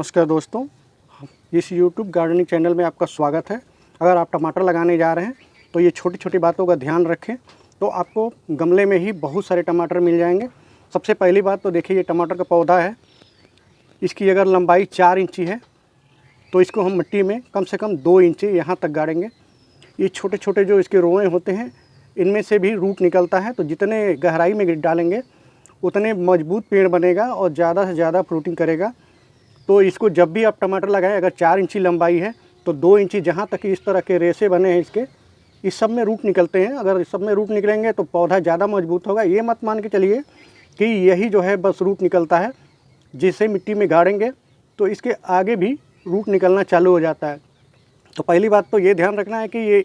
नमस्कार दोस्तों, इस YouTube गार्डनिंग चैनल में आपका स्वागत है। अगर आप टमाटर लगाने जा रहे हैं तो ये छोटी छोटी बातों का ध्यान रखें तो आपको गमले में ही बहुत सारे टमाटर मिल जाएंगे। सबसे पहली बात तो देखिए, ये टमाटर का पौधा है, इसकी अगर लंबाई 4 इंची है तो इसको हम मिट्टी में कम से कम 2 इंची यहाँ तक गाड़ेंगे। ये छोटे छोटे जो इसके रोएँ होते हैं, इनमें से भी रूट निकलता है, तो जितने गहराई में डालेंगे उतने मजबूत पेड़ बनेगा और ज़्यादा से ज़्यादा फ्रूटिंग करेगा। तो इसको जब भी आप टमाटर लगाएं, अगर 4 इंची लंबाई है तो 2 इंची जहाँ तक इस तरह के रेशे बने हैं इसके, इस सब में रूट निकलते हैं। अगर इस सब में रूट निकलेंगे तो पौधा ज़्यादा मजबूत होगा। ये मत मान के चलिए कि यही जो है बस रूट निकलता है। जिसे मिट्टी में गाड़ेंगे तो इसके आगे भी रूट निकलना चालू हो जाता है। तो पहली बात तो ये ध्यान रखना है कि ये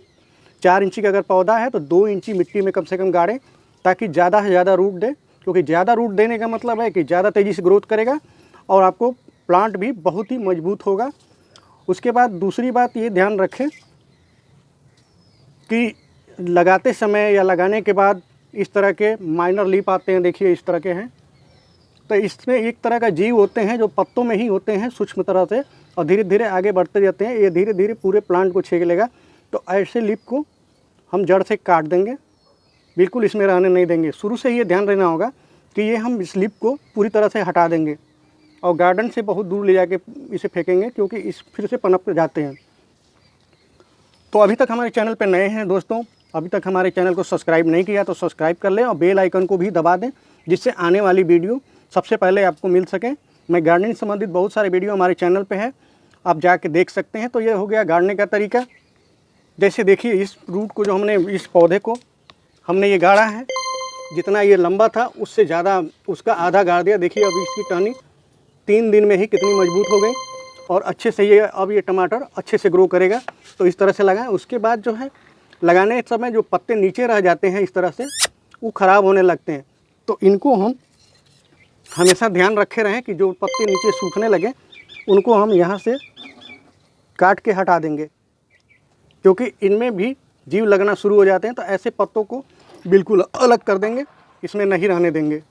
4 इंची का अगर पौधा है तो 2 इंची मिट्टी में कम से कम गाड़ें, ताकि ज़्यादा से ज़्यादा रूट दे। क्योंकि ज़्यादा रूट देने का मतलब है कि ज़्यादा तेज़ी से ग्रोथ करेगा और आपको प्लांट भी बहुत ही मजबूत होगा। उसके बाद दूसरी बात ये ध्यान रखें कि लगाते समय या लगाने के बाद इस तरह के माइनर लीफ आते हैं, देखिए इस तरह के हैं। तो इसमें एक तरह का जीव होते हैं जो पत्तों में ही होते हैं सूक्ष्म तरह से, और धीरे धीरे आगे बढ़ते जाते हैं। ये धीरे धीरे पूरे प्लांट को छेक लेगा। तो ऐसे लीफ को हम जड़ से काट देंगे, बिल्कुल इसमें रहने नहीं देंगे। शुरू से ये ध्यान रखना होगा कि ये हम इस लीफ को पूरी तरह से हटा देंगे और गार्डन से बहुत दूर ले जाके इसे फेंकेंगे, क्योंकि इस फिर से पनप जाते हैं। तो अभी तक हमारे चैनल पर नए हैं दोस्तों, अभी तक हमारे चैनल को सब्सक्राइब नहीं किया तो सब्सक्राइब कर लें और बेल आइकन को भी दबा दें, जिससे आने वाली वीडियो सबसे पहले आपको मिल सके। मैं गार्डनिंग संबंधित बहुत सारे वीडियो हमारे चैनल पे है, आप जाके देख सकते हैं। तो ये हो गया गाड़ने का तरीका। जैसे देखिए, इस रूट को जो हमने, इस पौधे को हमने ये गाड़ा है, जितना ये लंबा था उससे ज़्यादा उसका आधा गाड़ दिया। देखिए अभी इसकी टहनी 3 दिन में ही कितनी मजबूत हो गई और अच्छे से ये अब ये टमाटर अच्छे से ग्रो करेगा। तो इस तरह से लगाएं। उसके बाद जो है लगाने समय जो पत्ते नीचे रह जाते हैं इस तरह से, वो ख़राब होने लगते हैं। तो इनको हम हमेशा ध्यान रखे रहें कि जो पत्ते नीचे सूखने लगे उनको हम यहाँ से काट के हटा देंगे, क्योंकि इनमें भी जीव लगना शुरू हो जाते हैं। तो ऐसे पत्तों को बिल्कुल अलग कर देंगे, इसमें नहीं रहने देंगे।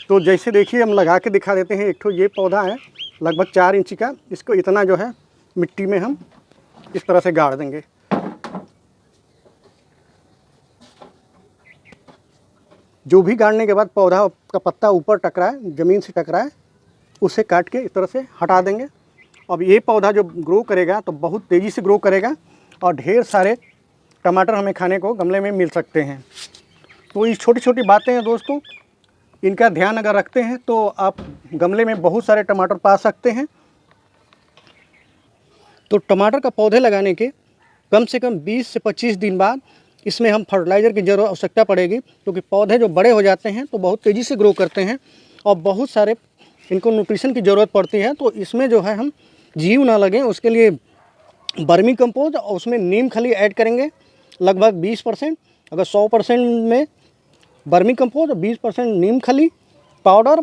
तो जैसे देखिए हम लगा के दिखा देते हैं। एक तो ये पौधा है लगभग 4 इंची का, इसको इतना जो है मिट्टी में हम इस तरह से गाड़ देंगे। जो भी गाड़ने के बाद पौधा का पत्ता ऊपर टकराए, ज़मीन से टकराए, उसे काट के इस तरह से हटा देंगे। अब ये पौधा जो ग्रो करेगा तो बहुत तेज़ी से ग्रो करेगा और ढेर सारे टमाटर हमें खाने को गमले में मिल सकते हैं। तो ये छोटी छोटी बातें हैं दोस्तों, इनका ध्यान अगर रखते हैं तो आप गमले में बहुत सारे टमाटर पा सकते हैं। तो टमाटर का पौधे लगाने के कम से कम 20 से 25 दिन बाद इसमें हम फर्टिलाइज़र की ज़रूर आवश्यकता पड़ेगी, क्योंकि पौधे जो बड़े हो जाते हैं तो बहुत तेज़ी से ग्रो करते हैं और बहुत सारे इनको न्यूट्रिशन की ज़रूरत पड़ती है। तो इसमें जो है हम जीव ना लगें उसके लिए वर्मी कंपोस्ट और उसमें नीम खली ऐड करेंगे लगभग 20%। अगर 100% में वर्मी कंपोस्ट और 20% नीम खली पाउडर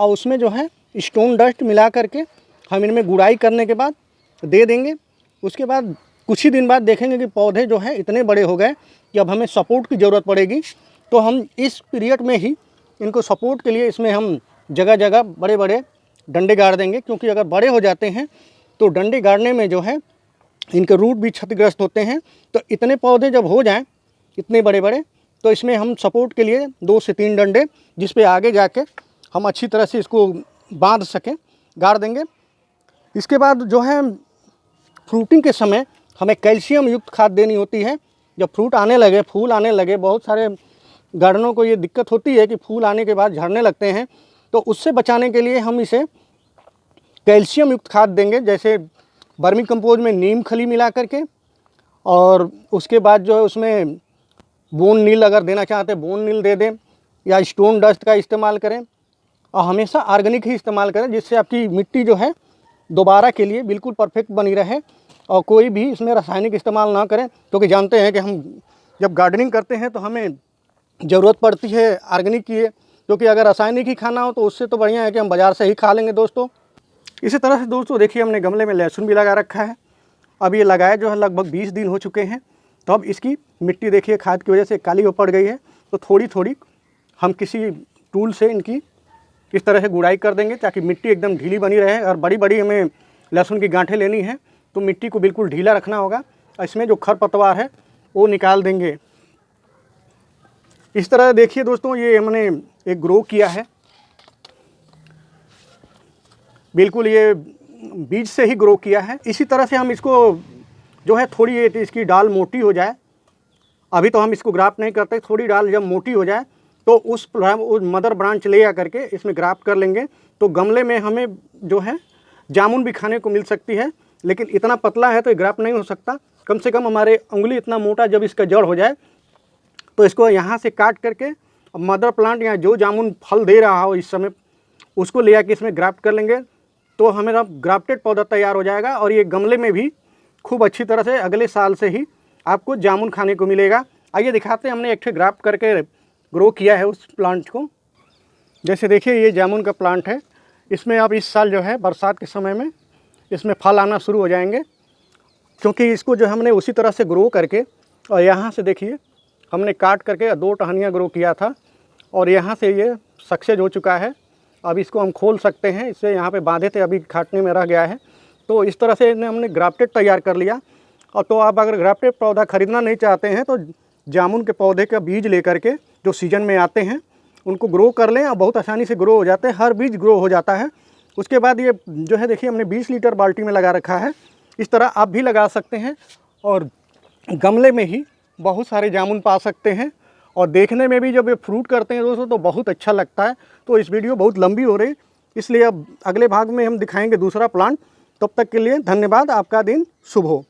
और उसमें जो है स्टोन डस्ट मिला करके हम इनमें गुड़ाई करने के बाद दे देंगे। उसके बाद कुछ ही दिन बाद देखेंगे कि पौधे जो है इतने बड़े हो गए कि अब हमें सपोर्ट की ज़रूरत पड़ेगी। तो हम इस पीरियड में ही इनको सपोर्ट के लिए इसमें हम जगह जगह बड़े बड़े डंडे गाड़ देंगे, क्योंकि अगर बड़े हो जाते हैं तो डंडे गाड़ने में जो है इनके रूट भी क्षतिग्रस्त होते हैं। तो इतने पौधे जब हो जाएं इतने बड़े बड़े, तो इसमें हम सपोर्ट के लिए 2 से 3 डंडे, जिस पे आगे जाके हम अच्छी तरह से इसको बांध सकें, गाड़ देंगे। इसके बाद जो है फ्रूटिंग के समय हमें कैल्शियम युक्त खाद देनी होती है। जब फ्रूट आने लगे, फूल आने लगे, बहुत सारे गार्डनों को ये दिक्कत होती है कि फूल आने के बाद झड़ने लगते हैं। तो उससे बचाने के लिए हम इसे कैल्शियम युक्त खाद देंगे, जैसे वर्मी कंपोज में नीम खली मिला करके, और उसके बाद जो है उसमें बोन नील अगर देना चाहते हैं बोन नील दे दें, या स्टोन डस्ट का इस्तेमाल करें। और हमेशा ऑर्गेनिक ही इस्तेमाल करें, जिससे आपकी मिट्टी जो है दोबारा के लिए बिल्कुल परफेक्ट बनी रहे और कोई भी इसमें रासायनिक इस्तेमाल ना करें। क्योंकि जानते हैं कि हम जब गार्डनिंग करते हैं तो हमें ज़रूरत पड़ती है ऑर्गेनिक की, क्योंकि अगर रासायनिक ही खाना हो तो उससे तो बढ़िया है कि हम बाज़ार से ही खा लेंगे दोस्तों। इसी तरह से दोस्तों देखिए, हमने गमले में लहसुन भी लगा रखा है। अब ये लगाए जो है लगभग 20 दिन हो चुके हैं। तो अब इसकी मिट्टी देखिए खाद की वजह से काली हो पड़ गई है। तो थोड़ी थोड़ी हम किसी टूल से इनकी इस तरह से गुड़ाई कर देंगे ताकि मिट्टी एकदम ढीली बनी रहे। और बड़ी बड़ी हमें लहसुन की गांठें लेनी है तो मिट्टी को बिल्कुल ढीला रखना होगा। इसमें जो खरपतवार है वो निकाल देंगे। इस तरह देखिए दोस्तों, ये हमने एक ग्रो किया है, बिल्कुल ये बीज से ही ग्रो किया है। इसी तरह से हम इसको जो है थोड़ी इसकी डाल मोटी हो जाए, अभी तो हम इसको ग्राफ्ट नहीं करते, थोड़ी डाल जब मोटी हो जाए तो उस मदर ब्रांच ले आ करके इसमें ग्राफ्ट कर लेंगे। तो गमले में हमें जो है जामुन भी खाने को मिल सकती है, लेकिन इतना पतला है तो ये ग्राफ्ट नहीं हो सकता। कम से कम हमारे उंगली इतना मोटा जब इसका जड़ हो जाए तो इसको यहाँ से काट करके मदर प्लांट या जो जामुन फल दे रहा हो इस समय उसको ले आके इसमें ग्राफ्ट कर लेंगे तो हमें ग्राफ्टेड पौधा तैयार हो जाएगा। और ये गमले में भी खूब अच्छी तरह से अगले साल से ही आपको जामुन खाने को मिलेगा। आइए दिखाते हैं, हमने एक ग्राफ्ट करके ग्रो किया है उस प्लांट को। जैसे देखिए ये जामुन का प्लांट है, इसमें अब इस साल जो है बरसात के समय में इसमें फल आना शुरू हो जाएंगे, क्योंकि इसको जो हमने उसी तरह से ग्रो करके और यहाँ से देखिए हमने काट करके 2 टहनियाँ ग्रो किया था और यहाँ से ये सक्सेस हो चुका है। अब इसको हम खोल सकते हैं, इससे यहाँ पे बांधे थे, अभी काटने में रह गया है। तो इस तरह से हमने ग्राफ्टेड तैयार कर लिया। और तो आप अगर ग्राफ्टेड पौधा ख़रीदना नहीं चाहते हैं तो जामुन के पौधे का बीज लेकर के जो सीजन में आते हैं उनको ग्रो कर लें और बहुत आसानी से ग्रो हो जाते हैं, हर बीज ग्रो हो जाता है। उसके बाद ये जो है देखिए हमने 20 लीटर बाल्टी में लगा रखा है, इस तरह आप भी लगा सकते हैं और गमले में ही बहुत सारे जामुन पा सकते हैं। और देखने में भी जब ये फ्रूट करते हैं दोस्तों तो बहुत अच्छा लगता है। तो इस वीडियो बहुत लंबी हो रही, इसलिए अब अगले भाग में हम दिखाएंगे दूसरा प्लांट। तब तक के लिए धन्यवाद, आपका दिन शुभ हो।